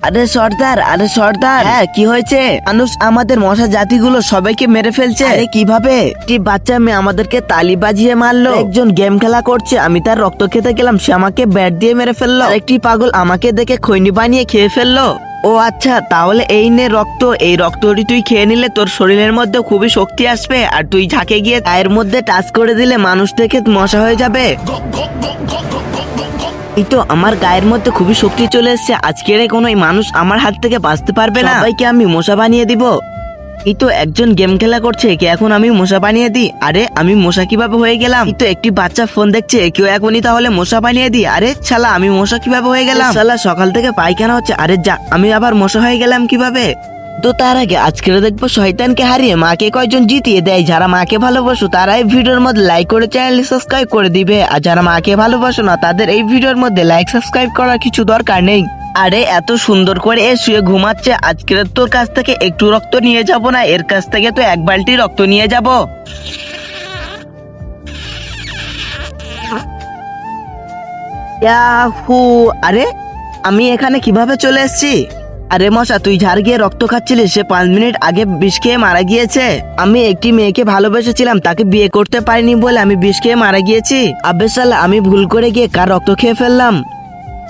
আরে সর্দার, হ্যাঁ কি হয়েছে? মানুষ আমাদের মশা জাতিগুলো সবাইকে মেরে ফেলছে। আরে কিভাবে? একটি বাচ্চা মেয়ে আমাদেরকে তালি বাজিয়ে মারলো। একজন গেম খেলা করছে, আমি তার রক্ত খেতে গেলাম, সে আমাকে ব্যাট দিয়ে মেরে ফেললো। একটি পাগল আমাকে দেখে খৈনি বানিয়ে খেয়ে ফেললো। ও আচ্ছা, তাহলে এই নে রক্ত, এই রক্তটি তুই খেয়ে নিলে তোর শরীরের মধ্যে খুবই শক্তি আসবে, আর তুই ঝাঁকে গিয়ে গায়ের মধ্যে টাচ করে দিলে মানুষ থেকে মশা হয়ে যাবে। এই তো আমার গায়ের মধ্যে খুবই শক্তি চলে এসেছে, আজকের কোনো মানুষ আমার হাত থেকে বাঁচতে পারবে না। সবাইকে আমি মশা বানিয়ে দিব। এই তো একজন গেম খেলা করছে, একে এখন আমি মশা বানিয়ে দিই। আরে আমি মশা কিভাবে হয়ে গেলাম? এই তো একটি বাচ্চা ফোন দেখছে, কেউ এখনই তাহলে মশা বানিয়ে দিই। আরে শালা, আমি মশা কিভাবে হয়ে গেলাম? শালা সকাল থেকে পায়খানা হচ্ছে, আরে যা, আমি আবার মশা হয়ে গেলাম কিভাবে? তো তার আগে আজকে দেখবো শয়তানকে হারিয়ে মাকে কয়জন জিতিয়ে দেয়। যারা মাকে ভালোবাসো তারা এই ভিডিওর মধ্যে লাইক করে চ্যানেল সাবস্ক্রাইব করে দিবে, আর যারা মাকে ভালোবাসো না তাদের এই ভিডিওর মধ্যে লাইক সাবস্ক্রাইব করার কিছু দরকার নেই। আরে এত সুন্দর করে এ শুয়ে ঘুমাচ্ছে, আজকে তোর কাছ থেকে একটু রক্ত নিয়ে যাব না, এর কাছ থেকে তো এক বালতি রক্ত নিয়ে যাব। ইয়াহু! আরে আমি এখানে কিভাবে চলে এসেছি? আরে মশা, তুই ঝাড় গিয়ে রক্ত খাচ্ছিলিস, সে 5 মিনিট আগে বিষ খেয়ে মারা গিয়েছে। আমি একটি মেয়েকে ভালোবেসেছিলাম, তাকে বিয়ে করতে পারিনি বলে আমি বিষ খেয়ে মারা গিয়েছি। আবে শালা, আমি ভুল করে গিয়ে কার রক্ত খেয়ে ফেললাম।